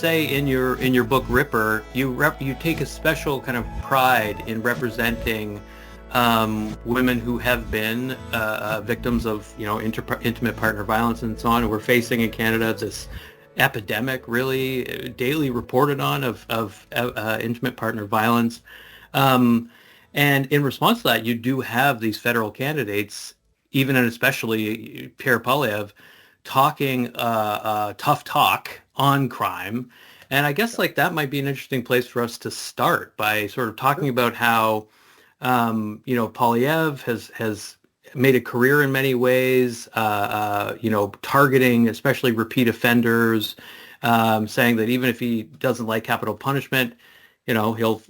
say in your book Ripper, you take a special kind of pride in representing women who have been victims of intimate partner violence and so on. And we're facing in Canada this epidemic, really daily reported on, of intimate partner violence. And in response to that, you do have these federal candidates, even and especially Pierre Poilievre, talking tough talk on crime. And I guess that might be an interesting place for us to start by sort of talking about how Poilievre has made a career in many ways, targeting especially repeat offenders, saying that even if he doesn't like capital punishment, he'll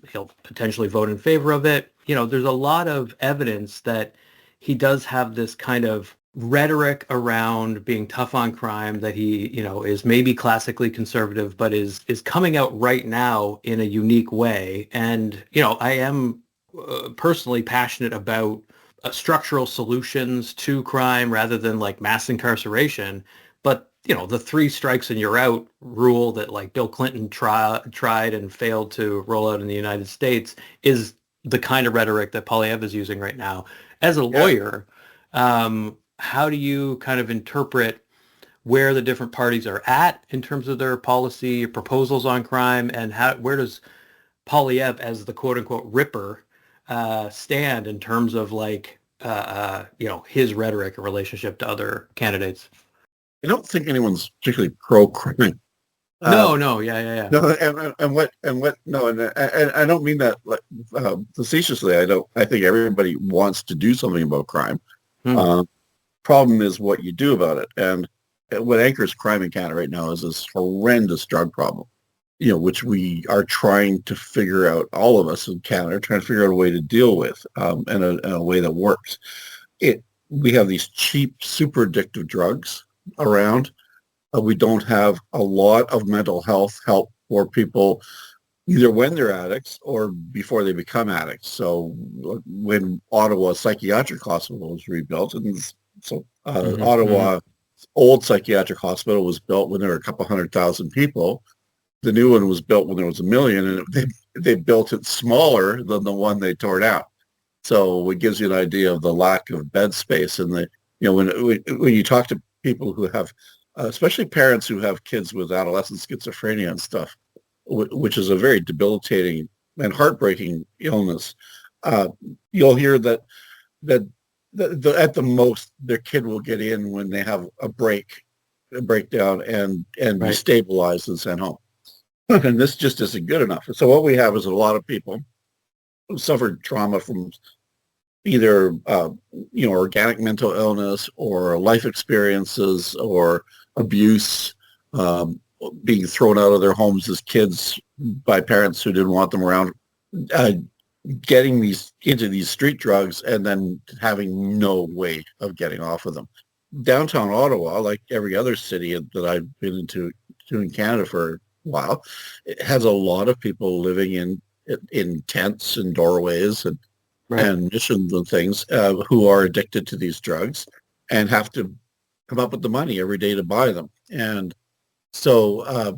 potentially vote in favor of it. There's a lot of evidence that he does have this kind of rhetoric around being tough on crime, that he, is maybe classically conservative, but is coming out right now in a unique way. And, I am personally passionate about structural solutions to crime rather than mass incarceration. But, the 3 strikes and you're out rule that Bill Clinton tried and failed to roll out in the United States is the kind of rhetoric that Poilievre is using right now. As a lawyer, how do you kind of interpret where the different parties are at in terms of their policy proposals on crime, and where does Poilievre, as the quote unquote Ripper, stand in terms of his rhetoric in relationship to other candidates? I don't think anyone's particularly pro-crime. No, yeah. No, and I don't mean that facetiously. I think everybody wants to do something about crime. Problem is what you do about it, and what anchors crime in Canada right now is this horrendous drug problem, which we are trying to figure out. All of us in Canada are trying to figure out a way to deal with, in a way that works. We have these cheap, super addictive drugs around. We don't have a lot of mental health help for people, either when they're addicts or before they become addicts. So when Ottawa Psychiatric Hospital was rebuilt, and so Ottawa old psychiatric hospital was built when there were a couple 100,000 people. The new one was built when there was 1 million, and they built it smaller than the one they tore down. So it gives you an idea of the lack of bed space. And when you talk to people who have, especially parents who have kids with adolescent schizophrenia and stuff, which is a very debilitating and heartbreaking illness, you'll hear that at the most their kid will get in when they have a breakdown and be stabilized and sent home. And this just isn't good enough. So what we have is a lot of people who suffered trauma from either organic mental illness or life experiences or abuse, being thrown out of their homes as kids by parents who didn't want them around, getting into these street drugs and then having no way of getting off of them. Downtown Ottawa, like every other city that I've been into in Canada for a while, it has a lot of people living in tents and doorways and missions and things, who are addicted to these drugs and have to come up with the money every day to buy them. And so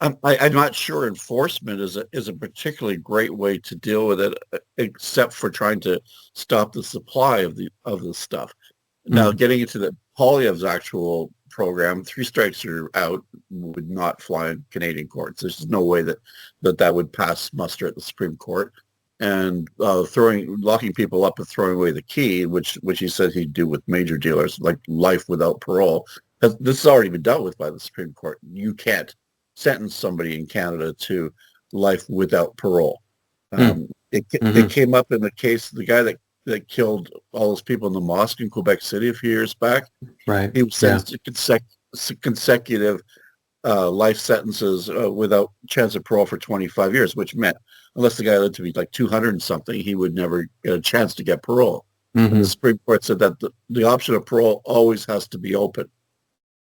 I'm not sure enforcement is a particularly great way to deal with it, except for trying to stop the supply of this stuff. Now, getting into the Poilievre's actual program, 3 strikes are out would not fly in Canadian courts. There's no way that would pass muster at the Supreme Court. And locking people up and throwing away the key, which he said he'd do with major dealers, like life without parole. This has already been dealt with by the Supreme Court. You can't sentence somebody in Canada to life without parole. It came up in the case, the guy that killed all those people in the mosque in Quebec City a few years back. Right. He was sentenced to consecutive life sentences without chance of parole for 25 years, which meant unless the guy lived to be like 200 and something, he would never get a chance to get parole. And the Supreme Court said that the option of parole always has to be open.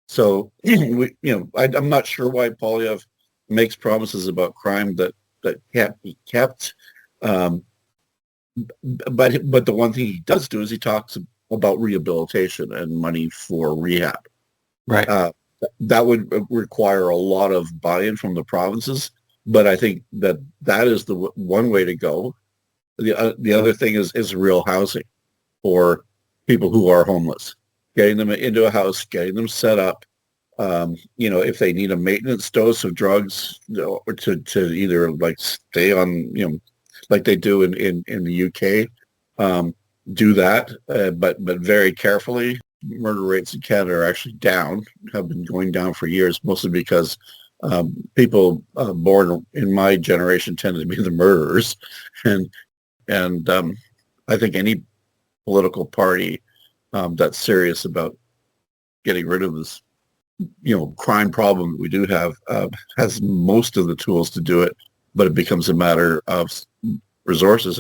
So, I'm not sure why Poilievre makes promises about crime that can't be kept. But the one thing he does do is he talks about rehabilitation and money for rehab. Right. that would require a lot of buy-in from the provinces, but I think that is the one way to go. The other thing is real housing for people who are homeless, getting them into a house, getting them set up. If they need a maintenance dose of drugs, or to either like stay on, like they do in the UK, do that, but very carefully. Murder rates in Canada are actually down, have been going down for years, mostly because people born in my generation tended to be the murderers, and I think any political party that's serious about getting rid of this, crime problem that we do have has most of the tools to do it, but it becomes a matter of resources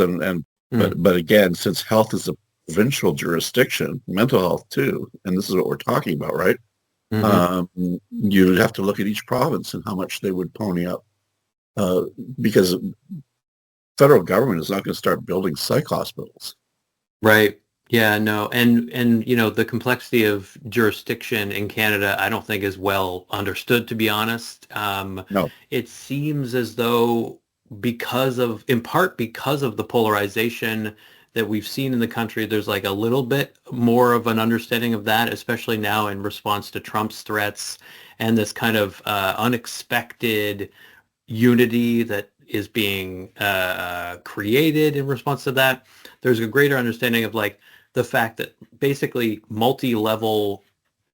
but again, since health is a provincial jurisdiction, mental health too, and this is what we're talking about, right? You'd have to look at each province and how much they would pony up, because federal government is not going to start building psych hospitals. Right. Yeah, no. And the complexity of jurisdiction in Canada, I don't think is well understood, to be honest. No. It seems as though in part because of the polarization that we've seen in the country, there's like a little bit more of an understanding of that, especially now in response to Trump's threats and this kind of unexpected unity that is being created in response to that. There's a greater understanding of like the fact that basically multi-level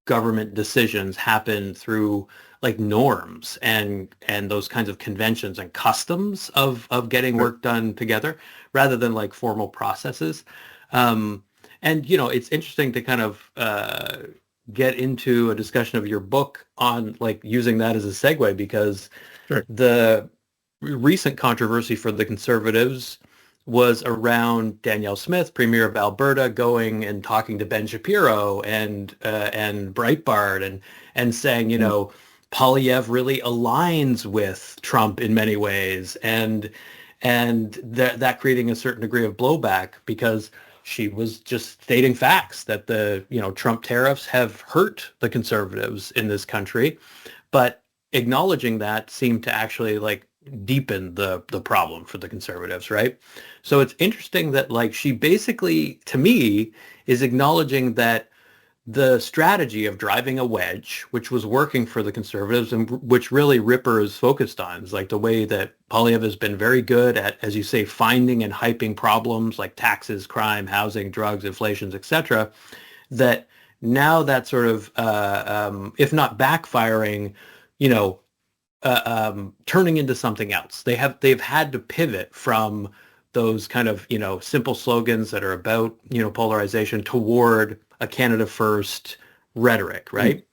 government decisions happen through like norms and those kinds of conventions and customs of getting work done together rather than like formal processes. It's interesting to kind of get into a discussion of your book on like using that as a segue, because the recent controversy for the Conservatives was around Danielle Smith, Premier of Alberta, going and talking to Ben Shapiro and Breitbart and saying, Poilievre really aligns with Trump in many ways, and that creating a certain degree of blowback because she was just stating facts that the Trump tariffs have hurt the Conservatives in this country, but acknowledging that seemed to actually like deepen the problem for the Conservatives, right? So it's interesting that like she basically, to me, is acknowledging that the strategy of driving a wedge, which was working for the Conservatives and which really Ripper is focused on, is like the way that Poilievre has been very good at, as you say, finding and hyping problems like taxes, crime, housing, drugs, inflations, etc. That now that sort of, if not backfiring, turning into something else. They've had to pivot from those kind of simple slogans that are about polarization toward a Canada first rhetoric, right?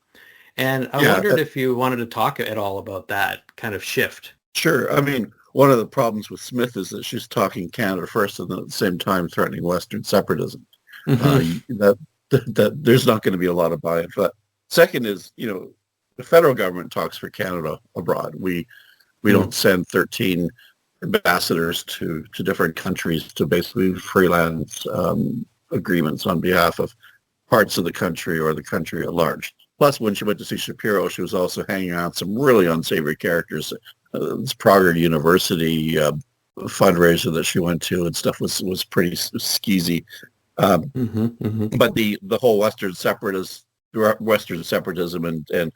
And I wondered if you wanted to talk at all about that kind of shift. Sure. I mean, one of the problems with Smith is that she's talking Canada first and then at the same time threatening Western separatism. That there's not going to be a lot of buy-in for that. Second is, the federal government talks for Canada abroad. We don't send 13 ambassadors to different countries to basically freelance agreements on behalf of parts of the country or the country at large. Plus, when she went to see Shapiro, she was also hanging out some really unsavory characters. This Prager University fundraiser that she went to and stuff was pretty skeezy. But the whole Western separatism and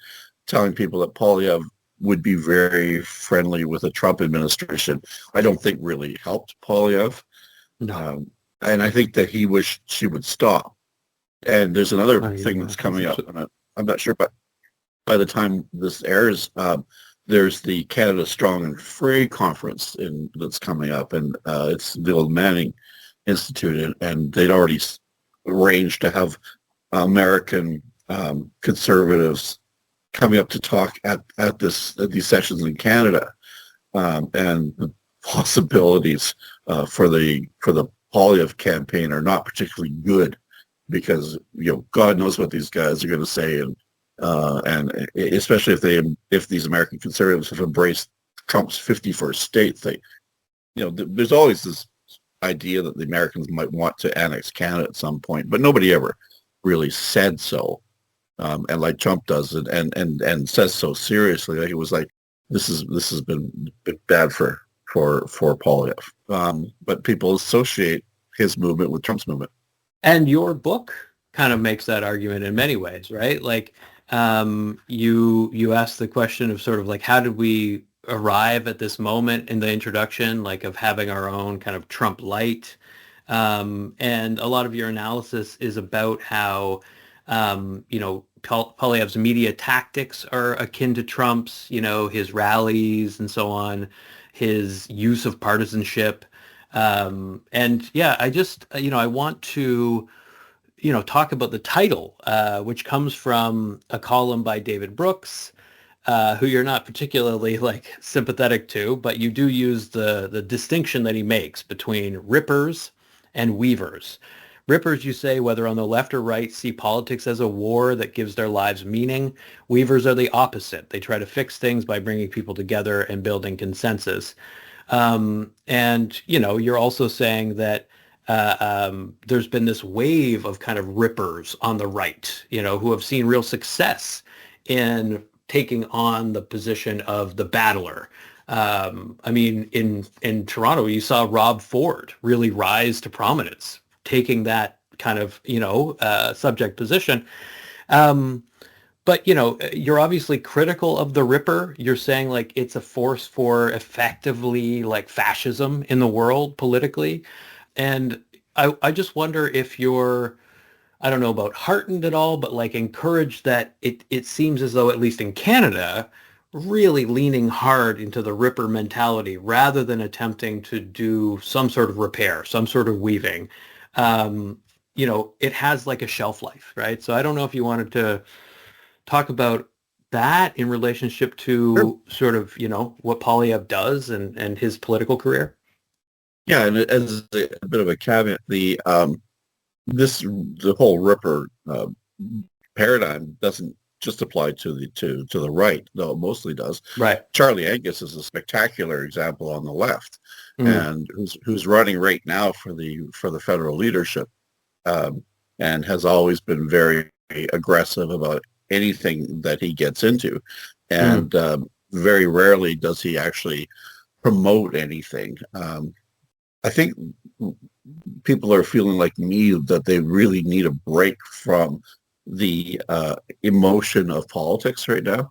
telling people that Poilievre would be very friendly with the Trump administration, I don't think really helped Poilievre. No. And I think that he wished she would stop. And there's another thing that's coming up, and I'm not sure, but by the time this airs, there's the Canada Strong and Free conference that's coming up, and it's the old Manning Institute, and they'd already arranged to have American conservatives coming up to talk at these sessions in Canada, and the possibilities for the Poilievre campaign are not particularly good, because God knows what these guys are going to say, and especially if these American conservatives have embraced Trump's 51st state, there's always this idea that the Americans might want to annex Canada at some point, but nobody ever really said so. and like Trump does it, and says so seriously. Like it was like this has been bad for Poilievre. But people associate his movement with Trump's movement. And your book kind of makes that argument in many ways, right? Like you asked the question of sort of like how did we arrive at this moment in the introduction, like of having our own kind of Trump-lite. And a lot of your analysis is about how, Poilievre's media tactics are akin to Trump's, his rallies and so on, his use of partisanship. And yeah, I just, I want to, talk about the title, which comes from a column by David Brooks, who you're not particularly like sympathetic to, but you do use the distinction that he makes between rippers and weavers. Rippers, you say, whether on the left or right, see politics as a war that gives their lives meaning. Weavers are the opposite. They try to fix things by bringing people together and building consensus. And, you're also saying that there's been this wave of kind of rippers on the right, who have seen real success in taking on the position of the battler. I mean, in Toronto, you saw Rob Ford really rise to prominence, taking that kind of, subject position. But, you're obviously critical of the Ripper. You're saying like it's a force for effectively like fascism in the world politically. And I just wonder if you're, I don't know about heartened at all, but like encouraged that it seems as though, at least in Canada, really leaning hard into the Ripper mentality rather than attempting to do some sort of repair, some sort of weaving. It has like a shelf life, right? So I don't know if you wanted to talk about that in relationship to sort of, what Poilievre does and his political career. Yeah, and as a bit of a caveat, the whole Ripper paradigm doesn't just apply to the right, though it mostly does. Right. Charlie Angus is a spectacular example on the left, and who's running right now for the federal leadership, and has always been very aggressive about anything that he gets into, and very rarely does he actually promote anything. I think people are feeling like me that they really need a break from the emotion of politics right now,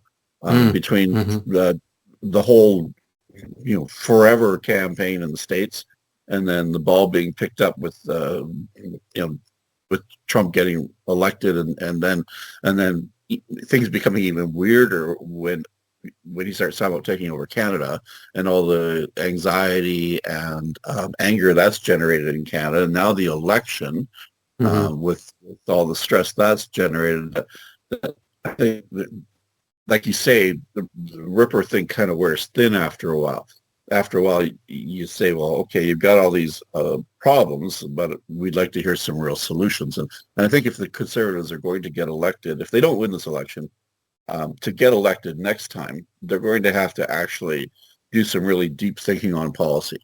between the whole forever campaign in the States, and then the ball being picked up with with Trump getting elected, and then things becoming even weirder when he starts talking about taking over Canada and all the anxiety and anger that's generated in Canada. And now the election, with all the stress that's generated, I think that, like you say, the Ripper thing kind of wears thin after a while. After a while, you say, well, okay, you've got all these problems, but we'd like to hear some real solutions. And I think if the Conservatives are going to get elected, if they don't win this election, to get elected next time, they're going to have to actually do some really deep thinking on policy,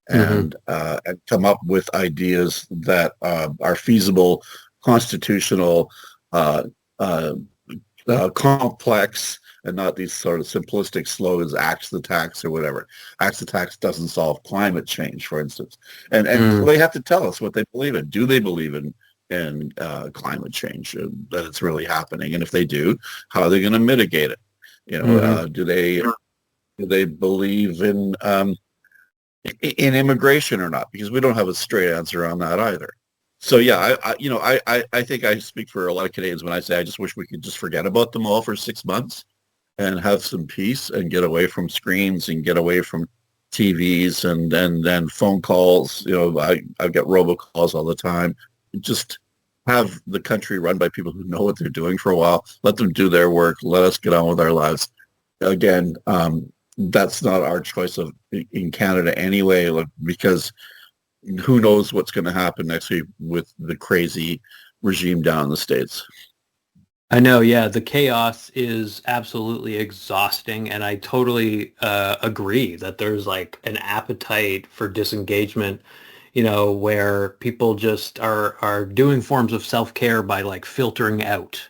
and come up with ideas that are feasible, constitutional, complex, and not these sort of simplistic slogans, axe the tax or whatever. Axe the tax doesn't solve climate change, for instance. And they have to tell us what they believe in. Do they believe in climate change, that it's really happening? And if they do, how are they going to mitigate it? Do they believe in immigration or not? Because we don't have a straight answer on that either. So yeah, I think I speak for a lot of Canadians when I say I just wish we could just forget about them all for 6 months and have some peace and get away from screens and get away from TVs and then phone calls. I get robocalls all the time. Just have the country run by people who know what they're doing for a while. Let them do their work. Let us get on with our lives. Again, that's not our choice in Canada anyway, because who knows what's going to happen next week with the crazy regime down in the States. I know, yeah, the chaos is absolutely exhausting, and I totally agree that there's like an appetite for disengagement, where people just are doing forms of self-care by like filtering out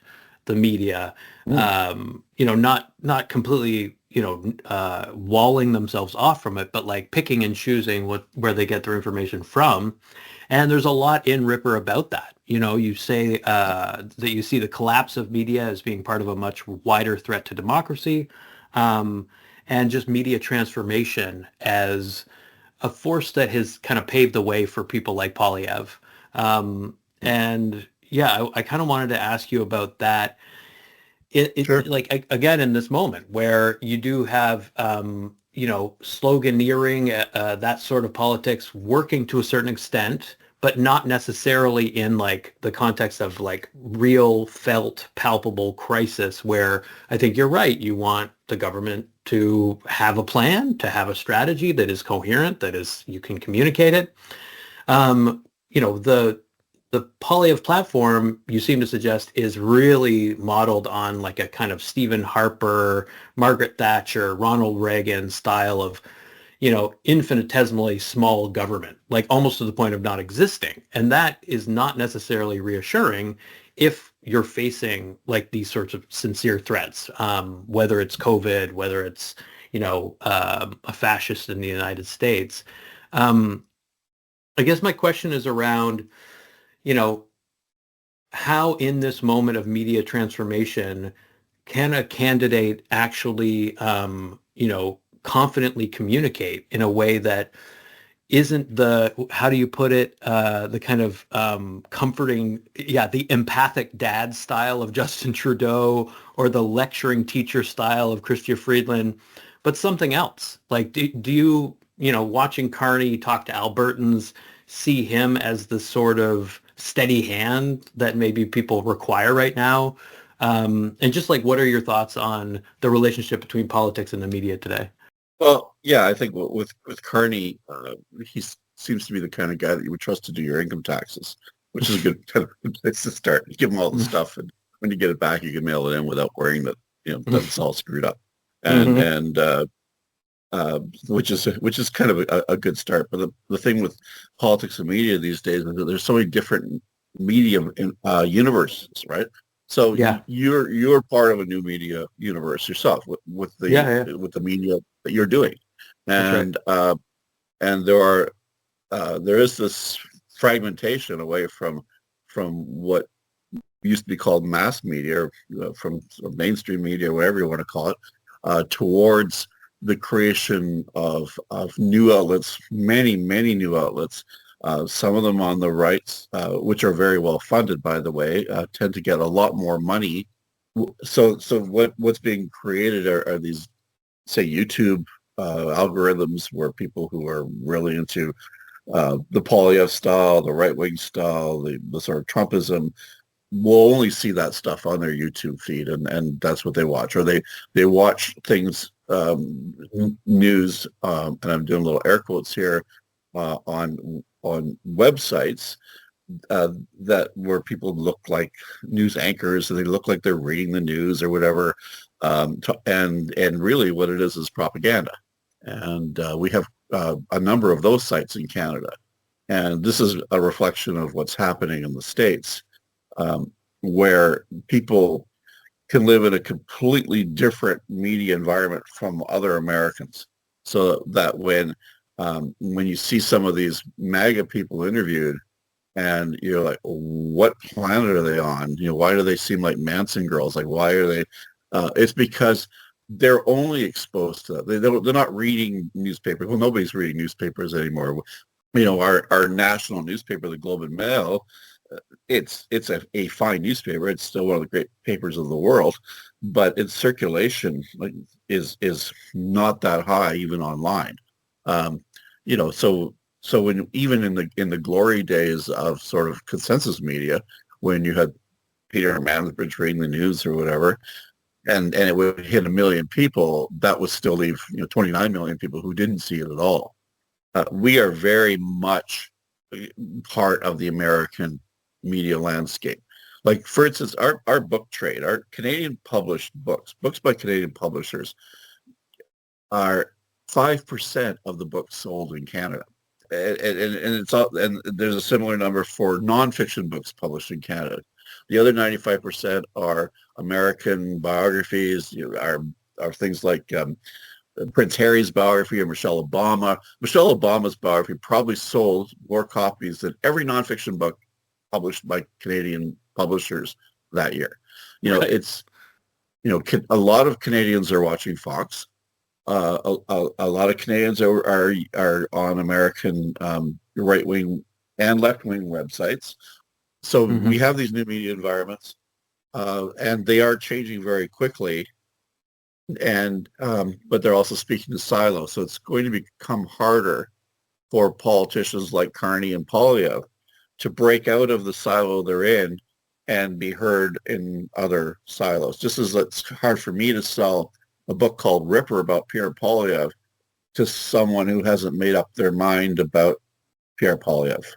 the media, not completely, walling themselves off from it, but like picking and choosing where they get their information from. And there's a lot in Ripper about that. You say that you see the collapse of media as being part of a much wider threat to democracy, and just media transformation as a force that has kind of paved the way for people like Poilievre. And yeah, I kind of wanted to ask you about that. Sure. Like, again, in this moment where you do have, sloganeering, that sort of politics working to a certain extent, but not necessarily in like the context of like real felt palpable crisis, where I think you're right. You want the government to have a plan, to have a strategy that is coherent, that is, you can communicate it. The Poilievre platform, you seem to suggest, is really modeled on like a kind of Stephen Harper, Margaret Thatcher, Ronald Reagan style of, infinitesimally small government, like almost to the point of not existing. And that is not necessarily reassuring if you're facing like these sorts of sincere threats, whether it's COVID, whether it's, a fascist in the United States. I guess my question is around, how in this moment of media transformation can a candidate actually, confidently communicate in a way that isn't how do you put it, the kind of comforting, the empathic dad style of Justin Trudeau, or the lecturing teacher style of Chrystia Freeland, but something else? Like, do you, watching Carney talk to Albertans, see him as the sort of steady hand that maybe people require right now? And just like, what are your thoughts on the relationship between politics and the media today? Well, yeah, I think with Carney, he seems to be the kind of guy that you would trust to do your income taxes, which is a good kind of good place to start. You give him all the stuff, and when you get it back, you can mail it in without worrying that that it's all screwed up, and which is kind of a good start. But the thing with politics and media these days is that there's so many different medium universes, right? So you're part of a new media universe yourself with the media that you're doing, and and there is this fragmentation away from what used to be called mass media, or from sort of mainstream media, whatever you want to call it, towards the creation of new outlets, many new outlets. Some of them on the right, which are very well funded, by the way, tend to get a lot more money. So what's being created are these, say, YouTube algorithms, where people who are really into the Poilievre style, the right-wing style, the sort of Trumpism, will only see that stuff on their YouTube feed, and that's what they watch. Or they watch things, news, and I'm doing little air quotes here, on websites that where people look like news anchors, and they look like they're reading the news or whatever, and really what it is propaganda. And we have a number of those sites in Canada, and this is a reflection of what's happening in the States, where people can live in a completely different media environment from other Americans, so that when you see some of these MAGA people interviewed, and you're like, what planet are they on? Why do they seem like Manson girls? Like, why are they? It's because they're only exposed to that. They're not reading newspapers. Well, nobody's reading newspapers anymore. Our national newspaper, the Globe and Mail, it's a fine newspaper. It's still one of the great papers of the world, but its circulation is not that high, even online. So when even in the glory days of sort of consensus media, when you had Peter Mansbridge reading the news or whatever, and it would hit 1 million people, that would still leave 29 million people who didn't see it at all. We are very much part of the American media landscape. Like, for instance, our book trade, our Canadian published books by Canadian publishers, are 5% of the books sold in Canada. And it's all, and there's a similar number for nonfiction books published in Canada. The other 95% are American biographies, are things like Prince Harry's biography or Michelle Obama. Michelle Obama's biography probably sold more copies than every nonfiction book published by Canadian publishers that year. Right. It's, a lot of Canadians are watching Fox. A lot of Canadians are on American right-wing and left-wing websites. So we have these new media environments, and they are changing very quickly. And but they're also speaking to silos. So it's going to become harder for politicians like Carney and Poilievre to break out of the silo they're in and be heard in other silos. Just as it's hard for me to sell a book called Ripper about Pierre Poilievre to someone who hasn't made up their mind about Pierre Poilievre.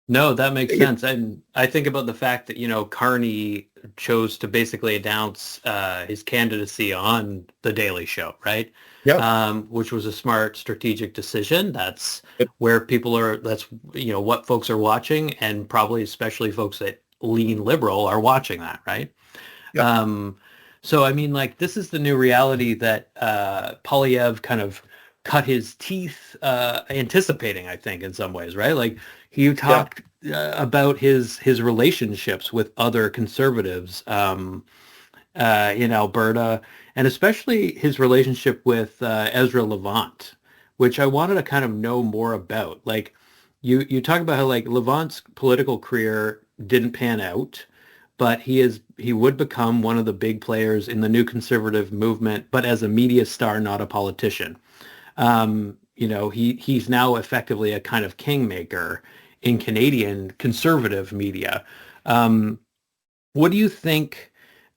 No, that makes sense. And I think about the fact that, Carney chose to basically announce his candidacy on The Daily Show, right? Yeah. Which was a smart strategic decision. That's where people are, that's, what folks are watching, and probably especially folks that lean liberal are watching that, right? Yeah. So, I mean, this is the new reality that Poilievre kind of cut his teeth anticipating, I think, in some ways, right? He talked about his relationships with other conservatives in Alberta, and especially his relationship with Ezra Levant, which I wanted to kind of know more about. You talk about how Levant's political career didn't pan out, but he would become one of the big players in the new conservative movement, but as a media star, not a politician. He's now effectively a kind of kingmaker in Canadian conservative media. What do you think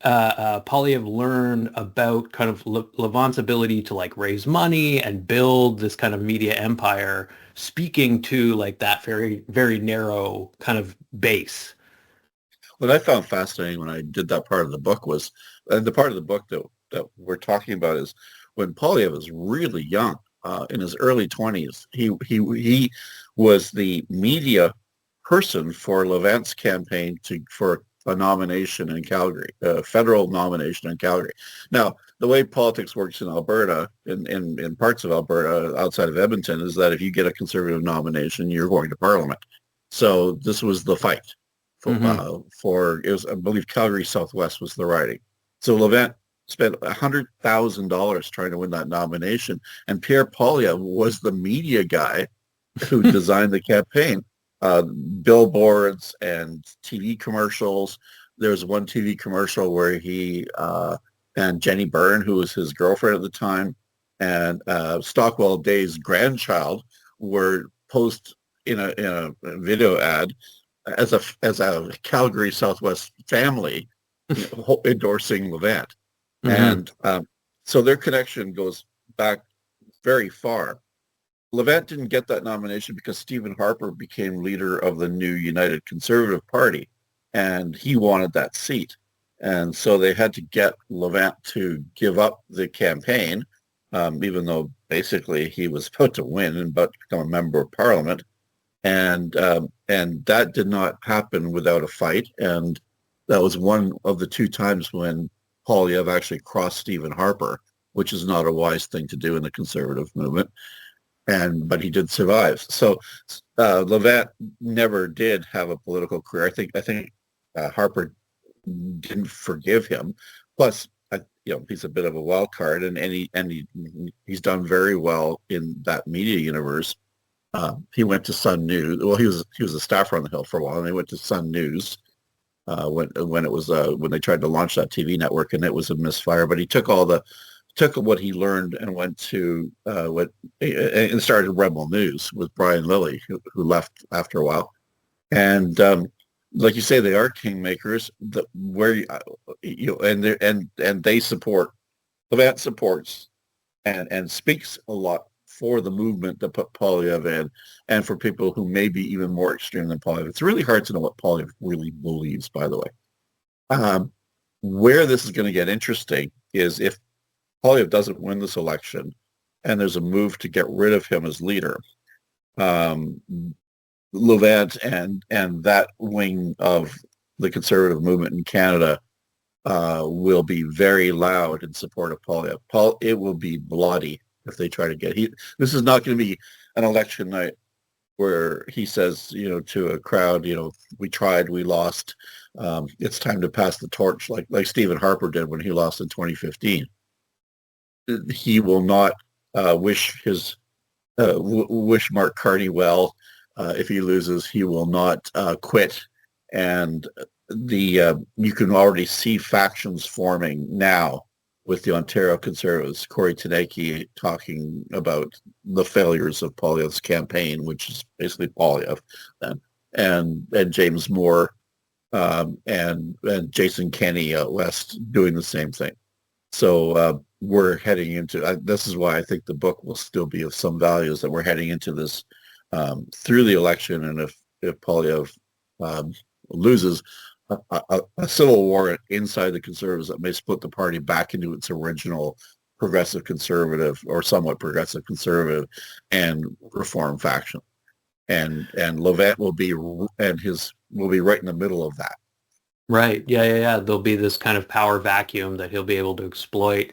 Poilievre learned about kind of Levant's ability to raise money and build this kind of media empire, speaking to that very, very narrow kind of base? What I found fascinating when I did that part of the book was, and the part of the book that we're talking about is when Poilievre was really young, in his early 20s. He was the media person for Levant's campaign for a nomination in Calgary, a federal nomination in Calgary. Now, the way politics works in Alberta, in parts of Alberta outside of Edmonton, is that if you get a conservative nomination, you're going to Parliament. So this was the fight for it was, I believe, Calgary Southwest was the riding. So Levant spent $100,000 trying to win that nomination, and Pierre Poilievre was the media guy who designed the campaign. Billboards and TV commercials. There was one TV commercial where he and Jenny Byrne, who was his girlfriend at the time, and Stockwell Day's grandchild were posed in a video ad as a Calgary Southwest family endorsing Levant. And so their connection goes back very far. Levant didn't get that nomination because Stephen Harper became leader of the new United Conservative Party, and he wanted that seat. And so they had to get Levant to give up the campaign, even though basically he was about to win and about to become a member of Parliament. And that did not happen without a fight. And that was one of the two times when Poilievre actually crossed Stephen Harper, which is not a wise thing to do in the conservative movement. But he did survive. So Levant never did have a political career. I think Harper didn't forgive him. Plus, he's a bit of a wild card, and he's done very well in that media universe. He went to Sun News. Well, he was a staffer on the Hill for a while, and he went to Sun News when they tried to launch that TV network, and it was a misfire. But he took what he learned and went to and started Rebel News with Brian Lilley, who left after a while. And like you say, they are kingmakers. And they support. Levant supports and speaks a lot for the movement that put Poilievre in, and for people who may be even more extreme than Poilievre. It's really hard to know what Poilievre really believes, by the way. Where this is going to get interesting is if Poilievre doesn't win this election and there's a move to get rid of him as leader. Levant and that wing of the conservative movement in Canada will be very loud in support of Poilievre. It will be bloody if they try to get. This is not going to be an election night where he says, to a crowd, we tried, we lost. It's time to pass the torch, like Stephen Harper did when he lost in 2015. He will not wish Mark Carney well if he loses. He will not quit, and you can already see factions forming now with the Ontario Conservatives, Corey Teneke talking about the failures of Poilievre's campaign, which is basically Poilievre, and James Moore and Jason Kenney out west doing the same thing. So we're heading into, this is why I think the book will still be of some value, is that we're heading into this through the election, and if Poilievre loses, a civil war inside the Conservatives that may split the party back into its original progressive conservative or somewhat progressive conservative and reform faction, and Levant will be right in the middle of that. Right. Yeah. There'll be this kind of power vacuum that he'll be able to exploit.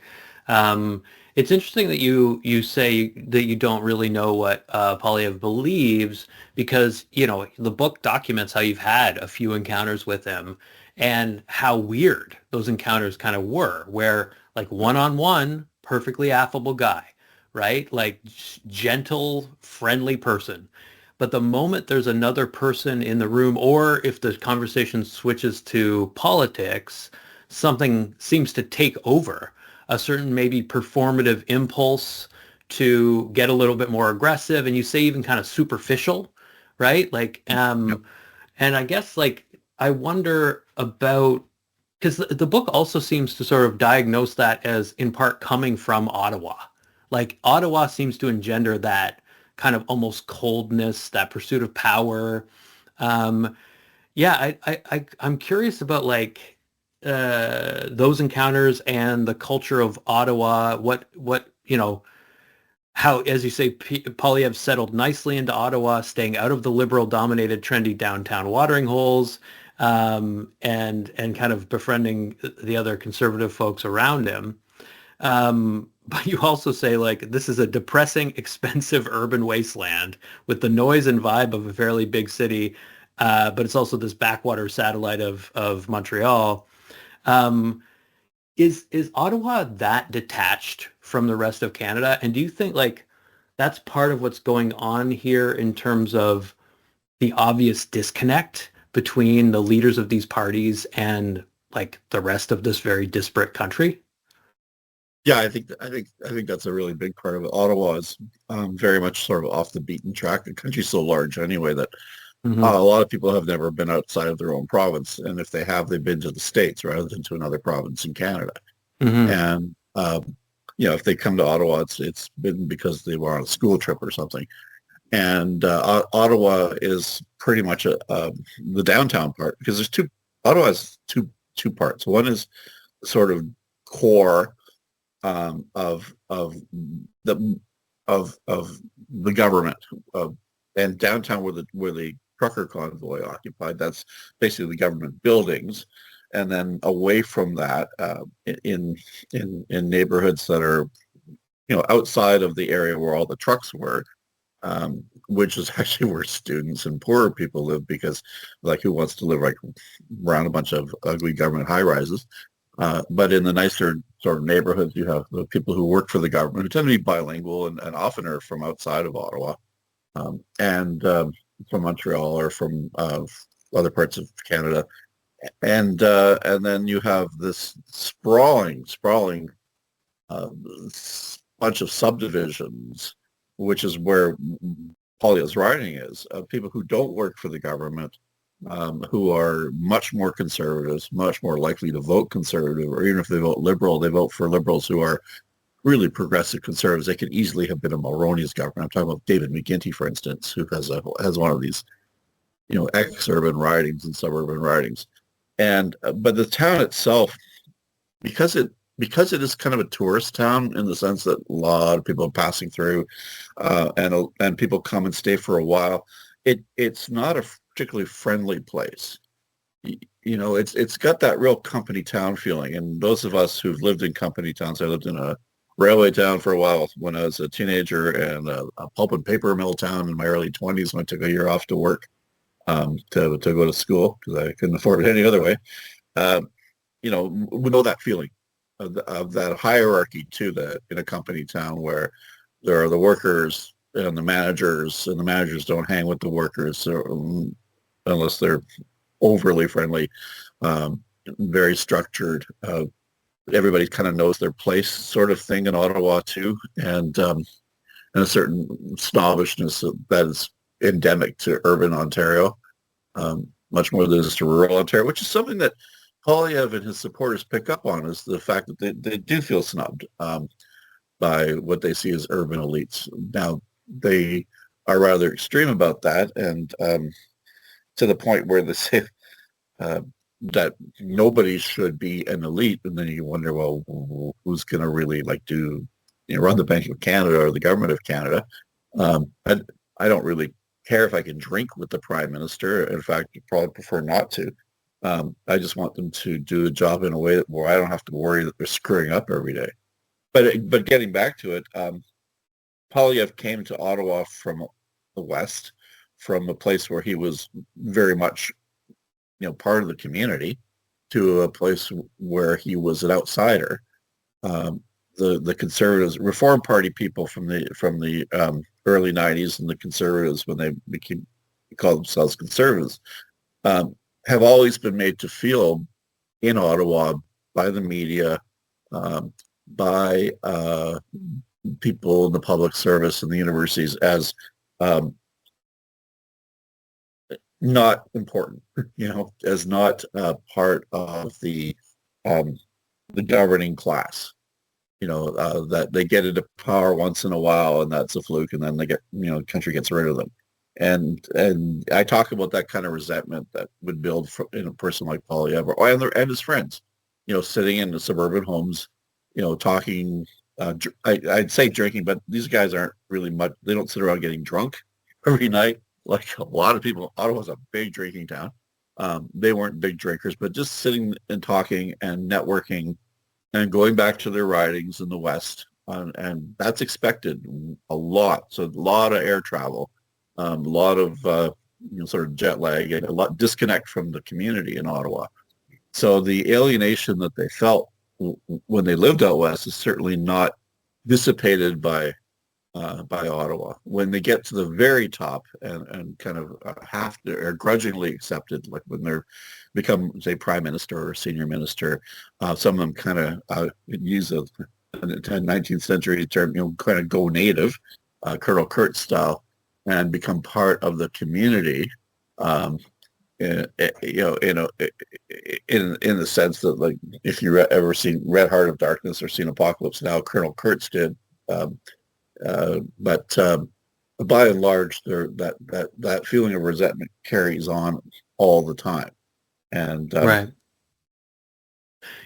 It's interesting that you say that you don't really know what Poilievre believes, because, the book documents how you've had a few encounters with him and how weird those encounters kind of were, where like one-on-one, perfectly affable guy, right? Like gentle, friendly person. But the moment there's another person in the room, or if the conversation switches to politics, something seems to take over. A certain maybe performative impulse to get a little bit more aggressive, and you say even kind of superficial, right? Like, and I guess I wonder about, because the book also seems to sort of diagnose that as in part coming from Ottawa. Like Ottawa seems to engender that kind of almost coldness, that pursuit of power. I'm curious about those encounters and the culture of Ottawa. What how, as you say, Poilievre settled nicely into Ottawa, staying out of the liberal-dominated, trendy downtown watering holes, and kind of befriending the other conservative folks around him. But you also say this is a depressing, expensive urban wasteland with the noise and vibe of a fairly big city, but it's also this backwater satellite of Montreal. Is Ottawa that detached from the rest of Canada? And do you think that's part of what's going on here in terms of the obvious disconnect between the leaders of these parties and the rest of this very disparate country? Yeah, I think that's a really big part of it. Ottawa is very much sort of off the beaten track. The country's so large anyway that a lot of people have never been outside of their own province, and if they have, they've been to the States rather than to another province in Canada. And if they come to Ottawa, it's been because they were on a school trip or something. And Ottawa is pretty much the downtown part, because Ottawa has two parts. One is sort of core of the government, and downtown where the trucker convoy occupied. That's basically the government buildings, and then away from that, in neighborhoods that are outside of the area where all the trucks were, which is actually where students and poorer people live, because who wants to live around a bunch of ugly government high rises? But in the nicer sort of neighborhoods, you have the people who work for the government, who tend to be bilingual and often are from outside of Ottawa, and from Montreal or from other parts of Canada. And then you have this sprawling bunch of subdivisions, which is where Poilievre's writing is, people who don't work for the government, who are much more conservatives, much more likely to vote conservative, or even if they vote liberal, they vote for liberals who are really progressive conservatives. They could easily have been in Mulroney's government. I'm talking about David McGuinty, for instance, who has one of these, ex-urban ridings and suburban ridings. And but the town itself, because it is kind of a tourist town in the sense that a lot of people are passing through, and people come and stay for a while, it's not a particularly friendly place. it's got that real company town feeling. And those of us who've lived in company towns, I lived in a railway town for a while when I was a teenager, and a pulp and paper mill town in my early 20s when I took a year off to work, to go to school because I couldn't afford it any other way. We know that feeling of that hierarchy too, that in a company town where there are the workers and the managers don't hang with the workers unless they're overly friendly, very structured. Everybody kind of knows their place, sort of thing in Ottawa too, and a certain snobbishness that is endemic to urban Ontario, much more than it is to rural Ontario, which is something that Poilievre and his supporters pick up on, is the fact that they do feel snubbed by what they see as urban elites. Now, they are rather extreme about that, and to the point where they say that nobody should be an elite, and then you wonder, well, who's going to really run the Bank of Canada or the government of Canada? I don't really care if I can drink with the Prime Minister. In fact, I'd probably prefer not to. I just want them to do the job in a way where I don't have to worry that they're screwing up every day. But getting back to it, Poilievre came to Ottawa from the West, from a place where he was very much, part of the community, to a place where he was an outsider. The Conservatives, Reform Party people from the early 90s, and the Conservatives, when they called themselves Conservatives, have always been made to feel in Ottawa by the media, by people in the public service and the universities as not important, as not part of the governing class. That they get into power once in a while, and that's a fluke, and then the country gets rid of them. And I talk about that kind of resentment that would build in a person like Poilievre and his friends, sitting in the suburban homes, talking. I'd say drinking, but these guys aren't really much. They don't sit around getting drunk every night like a lot of people. Ottawa's a big drinking town. They weren't big drinkers, but just sitting and talking and networking and going back to their ridings in the West. And that's expected a lot. So a lot of air travel, a lot of sort of jet lag, and a lot disconnect from the community in Ottawa. So the alienation that they felt when they lived out west is certainly not dissipated by Ottawa. When they get to the very top and kind of have to, or grudgingly accepted, like when they're become, say, prime minister or senior minister, some of them kind of use a 19th century term, kind of go native, Colonel Kurtz style, and become part of the community. In the sense that, like, if you ever seen Red Heart of Darkness or seen Apocalypse Now, Colonel Kurtz did. But by and large, that feeling of resentment carries on all the time. And right.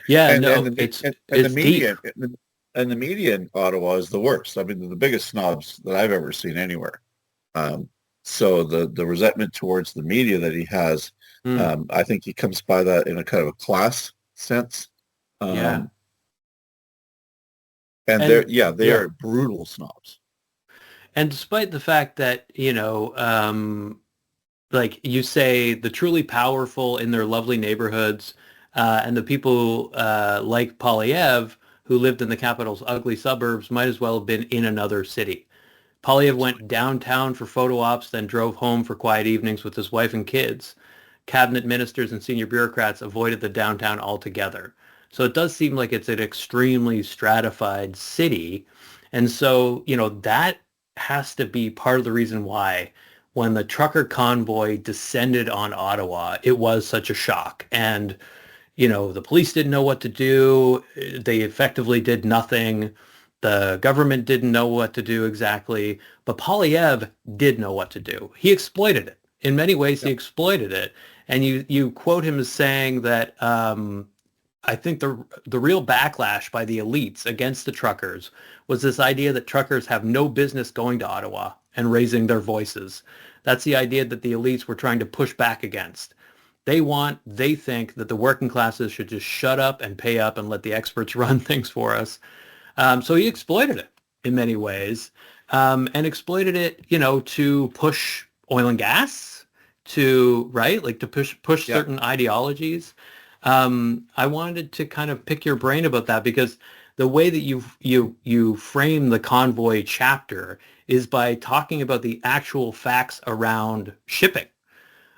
Yeah, it's the media deep. And the media in Ottawa is the worst. I mean, the biggest snobs that I've ever seen anywhere. So the resentment towards the media that he has, I think he comes by that in a kind of a class sense. And they are brutal snobs. And despite the fact that, like you say, the truly powerful in their lovely neighborhoods, and the people like Poilievre, who lived in the capital's ugly suburbs, might as well have been in another city. Poilievre went downtown for photo ops, then drove home for quiet evenings with his wife and kids. Cabinet ministers and senior bureaucrats avoided the downtown altogether. So it does seem like it's an extremely stratified city. And so, that has to be part of the reason why when the trucker convoy descended on Ottawa, it was such a shock. And, the police didn't know what to do. They effectively did nothing. The government didn't know what to do exactly. But Poilievre did know what to do. He exploited it. In many ways, He exploited it. And you quote him as saying that I think the real backlash by the elites against the truckers was this idea that truckers have no business going to Ottawa and raising their voices. That's the idea that the elites were trying to push back against. They think that the working classes should just shut up and pay up and let the experts run things for us. So he exploited it in many ways, and exploited it, to push oil and gas, to push certain ideologies. I wanted to kind of pick your brain about that, because the way that you frame the convoy chapter is by talking about the actual facts around shipping.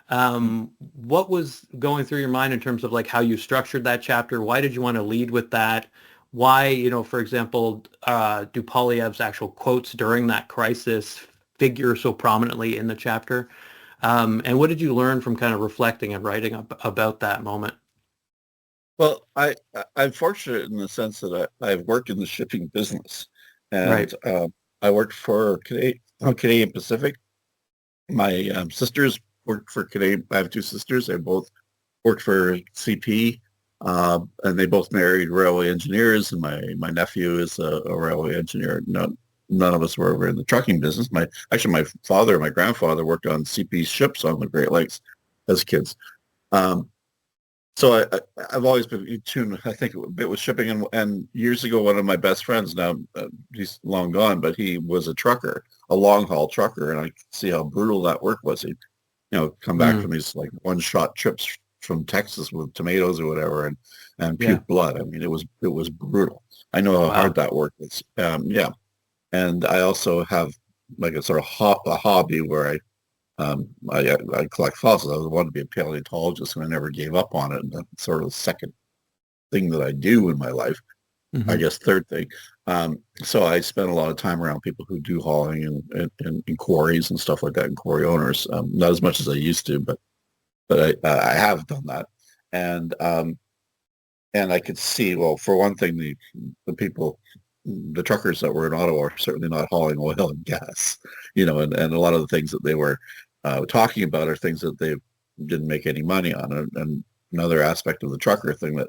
What was going through your mind in terms of like how you structured that chapter? Why did you want to lead with that? Why, for example, do Poilievre's actual quotes during that crisis figure so prominently in the chapter? And what did you learn from kind of reflecting and writing about that moment? Well, I'm fortunate in the sense that I've worked in the shipping business, and Right. I worked for Canadian Pacific. My sisters worked for Canadian. I have two sisters. They both worked for CP, and they both married railway engineers. And my nephew is a railway engineer. None of us were ever in the trucking business. My father and my grandfather worked on CP ships on the Great Lakes as kids. So I've always been in tune, I think, a bit with shipping. And years ago, one of my best friends, now he's long gone, but he was a trucker, a long haul trucker, and I could see how brutal that work was. He'd, come back from these like one-shot trips from Texas with tomatoes or whatever, and puke blood. I mean, it was brutal. I know how hard that work is. Yeah, and I also have like a sort of a hobby where I collect fossils. I wanted to be a paleontologist, and I never gave up on it. And that's sort of the second thing that I do in my life. I guess third thing. So I spend a lot of time around people who do hauling and quarries and stuff like that, and quarry owners. Not as much as I used to, but I have done that. And I could see, well, for one thing, the people, the truckers that were in Ottawa are certainly not hauling oil and gas, and a lot of the things that they were talking about are things that they didn't make any money on. And another aspect of the trucker thing that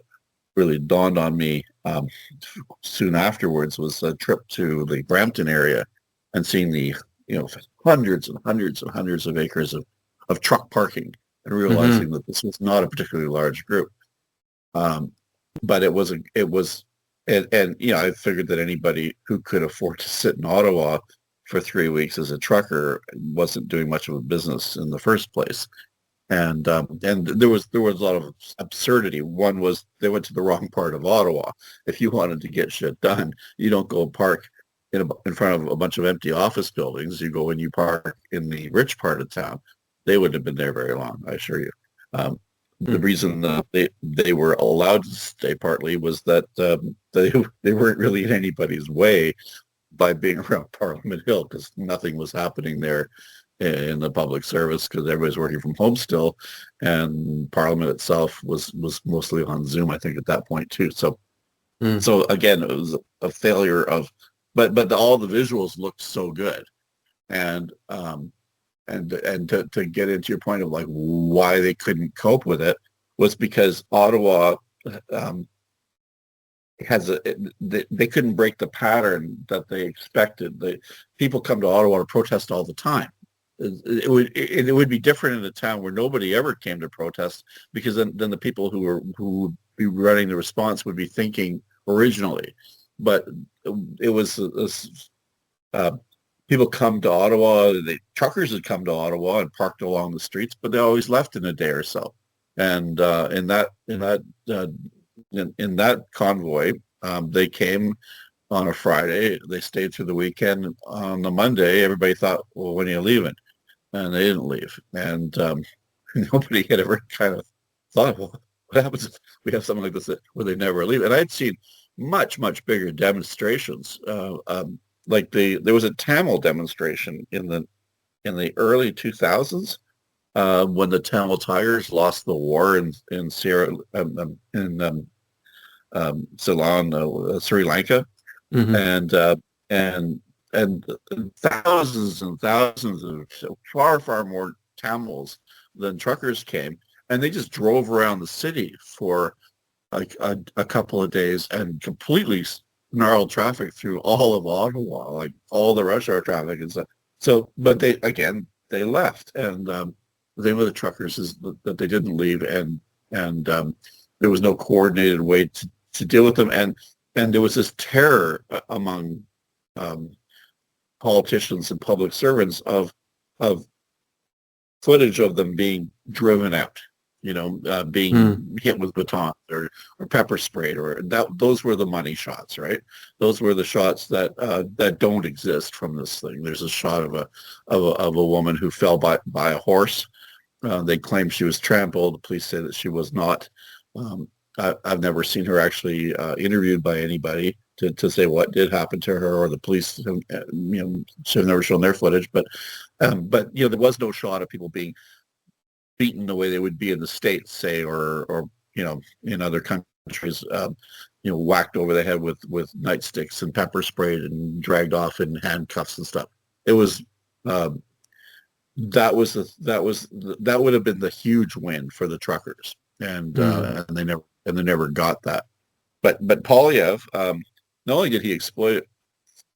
really dawned on me soon afterwards was a trip to the Brampton area and seeing the, hundreds and hundreds and hundreds of acres of truck parking, and realizing that this was not a particularly large group. But it was, and I figured that anybody who could afford to sit in Ottawa for 3 weeks as a trucker wasn't doing much of a business in the first place. And there was a lot of absurdity. One was they went to the wrong part of Ottawa. If you wanted to get shit done, you don't go park in front of a bunch of empty office buildings. You go and you park in the rich part of town. They wouldn't have been there very long, I assure you. The reason they were allowed to stay partly was that they weren't really in anybody's way by being around Parliament Hill, because nothing was happening there in the public service, because everybody's working from home still, and Parliament itself was mostly on Zoom, I think, at that point too. So again, it was a failure of, but all the visuals looked so good, and to get into your point of like why they couldn't cope with it was because Ottawa they couldn't break the pattern that they expected. People come to Ottawa to protest all the time. It would be different in a town where nobody ever came to protest, because then the people who would be running the response would be thinking originally. But it was people come to Ottawa. Truckers had come to Ottawa and parked along the streets, but they always left in a day or so. And in that convoy, they came on a Friday. They stayed through the weekend. On the Monday, everybody thought, well, when are you leaving? And they didn't leave. And nobody had ever kind of thought, well, what happens if we have something like this where they never leave? And I'd seen much, much bigger demonstrations. Like there was a Tamil demonstration in the early 2000s when the Tamil Tigers lost the war in Ceylon, Sri Lanka, and thousands and thousands of far more Tamils than truckers came, and they just drove around the city for like a couple of days and completely gnarled traffic through all of Ottawa, like all the rush hour traffic and stuff. So, but they left, and thing with the truckers is that they didn't leave, and there was no coordinated way to deal with them, and there was this terror among politicians and public servants of footage of them being driven out, being hit with batons or pepper sprayed, or those were the money shots, right? Those were the shots that don't exist from this thing. There's a shot of a woman who fell by a horse. They claim she was trampled. The police say that she was not. I've never seen her actually interviewed by anybody to say what did happen to her, or the police, have never shown their footage. But there was no shot of people being beaten the way they would be in the States, say, or in other countries, whacked over the head with nightsticks and pepper sprayed and dragged off in handcuffs and stuff. It was that would have been the huge win for the truckers, and they never got that. But Poilievre, not only did he exploit it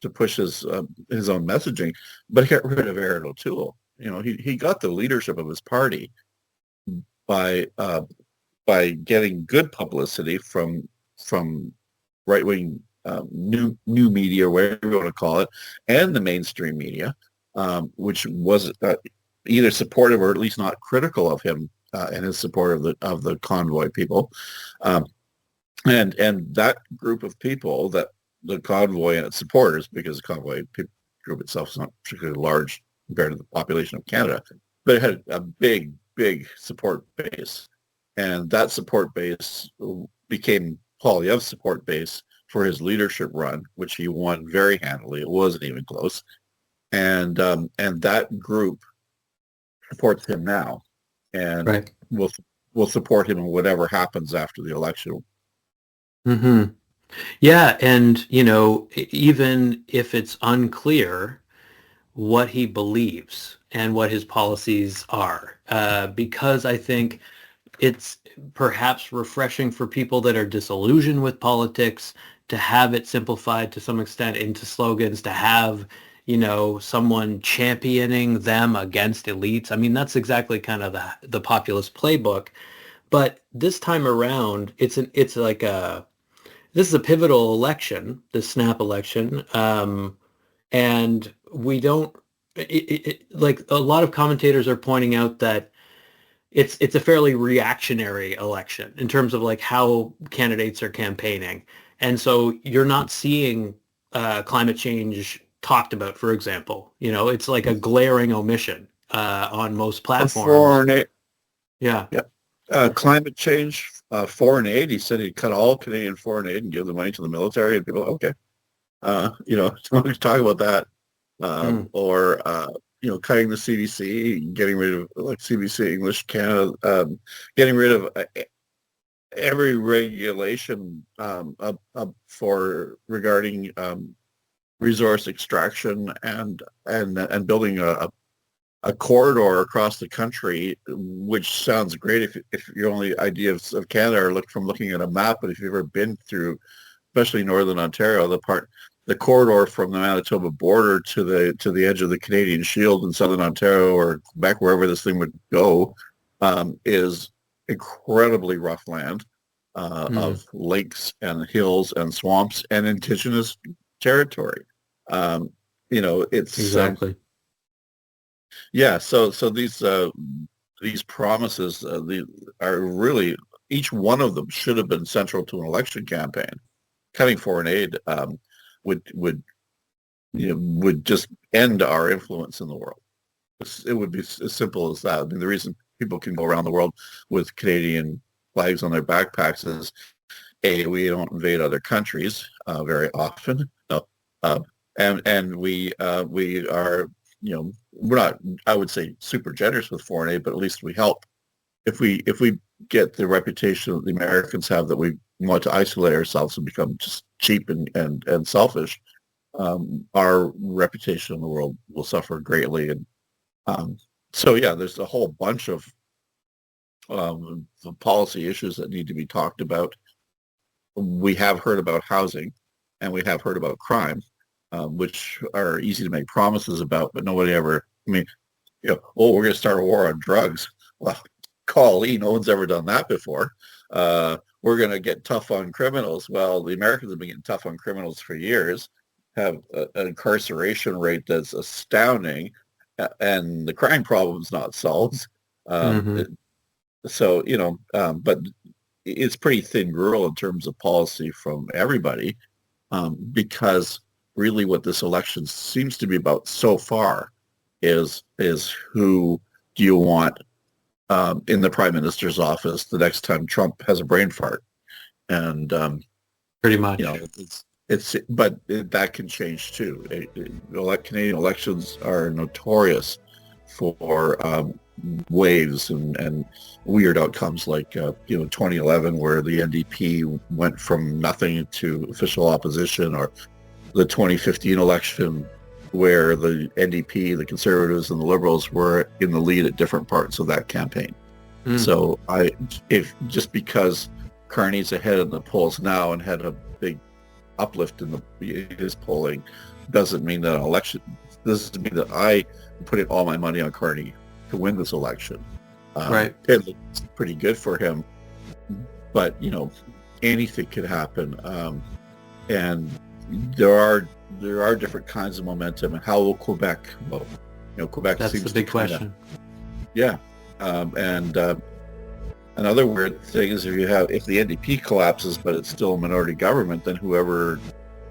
to push his own messaging, but he got rid of Aaron O'Toole. He got the leadership of his party by getting good publicity from right-wing new media, whatever you want to call it, and the mainstream media, which was either supportive or at least not critical of him and his support of the convoy people, and that group of people, that the convoy and its supporters, because the convoy group itself is not particularly large compared to the population of Canada, but it had a big support base, and that support base became Poilievre's support base for his leadership run, which he won very handily. It wasn't even close, and that group supports him now, and right. will support him in whatever happens after the election. Mm-hmm. Yeah, and even if it's unclear what he believes and what his policies are, because I think it's perhaps refreshing for people that are disillusioned with politics to have it simplified to some extent into slogans, to have someone championing them against elites. I mean, that's exactly kind of the populist playbook. But this time around, this is a pivotal election, the snap election, and we don't, like a lot of commentators are pointing out that it's a fairly reactionary election in terms of like how candidates are campaigning. And so you're not seeing climate change talked about, for example. It's like a glaring omission on most platforms. Yeah. Climate change, foreign aid. He said he'd cut all Canadian foreign aid and give the money to the military, and people, okay. Don't talk about that. Or cutting the CBC, getting rid of CBC English Canada, getting rid of every regulation regarding resource extraction, and building a corridor across the country, which sounds great if your only idea of Canada are from looking at a map. But if you've ever been through, especially Northern Ontario, the corridor from the Manitoba border to the edge of the Canadian Shield in Southern Ontario or Quebec, wherever this thing would go, is incredibly rough land of lakes and hills and swamps and indigenous territory. It's exactly. So these promises are really, each one of them should have been central to an election campaign. Cutting foreign aid would just end our influence in the world. It would be as simple as that. I mean, the reason people can go around the world with Canadian flags on their backpacks is, A, we don't invade other countries very often, and we are, we're not, I would say, super generous with foreign aid, but at least we help. If we get the reputation that the Americans have, that we want to isolate ourselves and become just cheap and selfish, our reputation in the world will suffer greatly. And there's a whole bunch of policy issues that need to be talked about. We have heard about housing, and we have heard about crime, which are easy to make promises about, but nobody ever, we're going to start a war on drugs. well, golly, no one's ever done that before. We're going to get tough on criminals. Well, the Americans have been getting tough on criminals for years, have an incarceration rate that's astounding, and the crime problem's not solved. So, but it's pretty thin gruel in terms of policy from everybody, because really what this election seems to be about so far is who do you want in the prime minister's office the next time Trump has a brain fart. And pretty much, but that can change too. Canadian elections are notorious for waves and weird outcomes, like 2011, where the NDP went from nothing to official opposition, or the 2015 election where the NDP, the Conservatives, and the Liberals were in the lead at different parts of that campaign. So if just because Carney's ahead in the polls now and had a big uplift in his polling, doesn't mean that I am putting all my money on Carney to win this election. Right. It looks pretty good for him, but anything could happen, and there are different kinds of momentum. And how will Quebec vote? Quebec That's seems the big to question. Yeah, and another weird thing is if the NDP collapses, but it's still a minority government, then whoever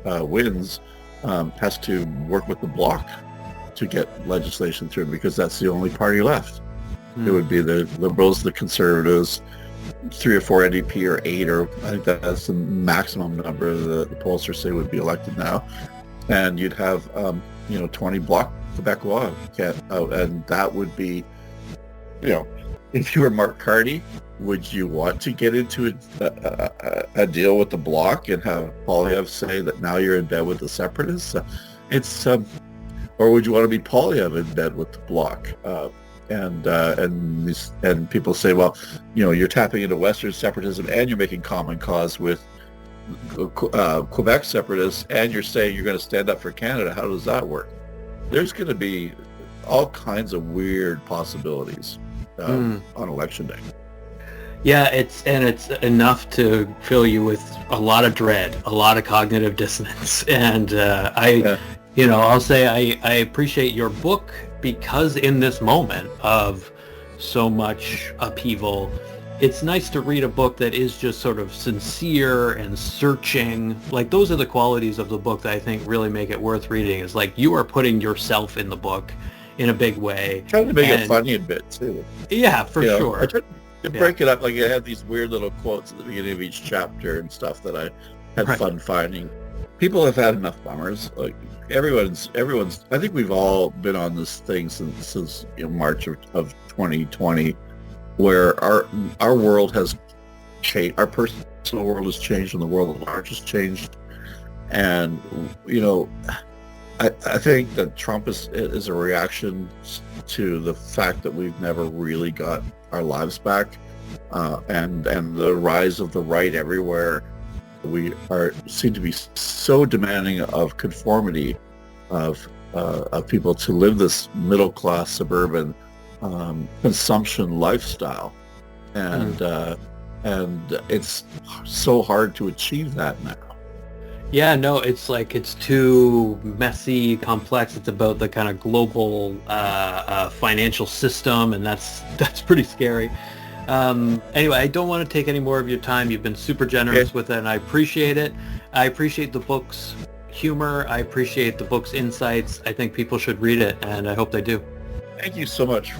wins has to work with the Bloc to get legislation through, because that's the only party left. It would be the Liberals, the Conservatives, 3 or 4 NDP, or 8, or I think that's the maximum number the pollsters say would be elected now. And you'd have 20 Bloc Quebecois, and that would be, if you were Mark Carney, would you want to get into a deal with the Bloc and have Poilievre say that now you're in bed with the separatists? Or would you want to be Poilievre in bed with the Bloc? And people say, well, you're tapping into Western separatism and you're making common cause with Quebec separatists, and you're saying you're going to stand up for Canada. How does that work? There's going to be all kinds of weird possibilities on election day. Yeah, it's enough to fill you with a lot of dread, a lot of cognitive dissonance, and I'll say I appreciate your book, because in this moment of so much upheaval, it's nice to read a book that is just sort of sincere and searching. Like, those are the qualities of the book that I think really make it worth reading, is like you are putting yourself in the book in a big way. Trying to make it funny a bit too. Yeah, for sure. I tried to break it up. Like, I had these weird little quotes at the beginning of each chapter and stuff that I had fun finding. People have had enough bummers. Like, everyone's. I think we've all been on this thing since March of 2020, where our world has changed. Our personal world has changed, and the world at large has changed. And I think that Trump is a reaction to the fact that we've never really got our lives back, and the rise of the right everywhere. We seem to be so demanding of conformity, of people to live this middle class suburban consumption lifestyle, and it's so hard to achieve that now. Yeah, no, it's like it's too messy, complex. It's about the kind of global financial system, and that's pretty scary. Anyway, I don't want to take any more of your time. You've been super generous with it, and I appreciate it. I appreciate the book's humor. I appreciate the book's insights. I think people should read it, and I hope they do. Thank you so much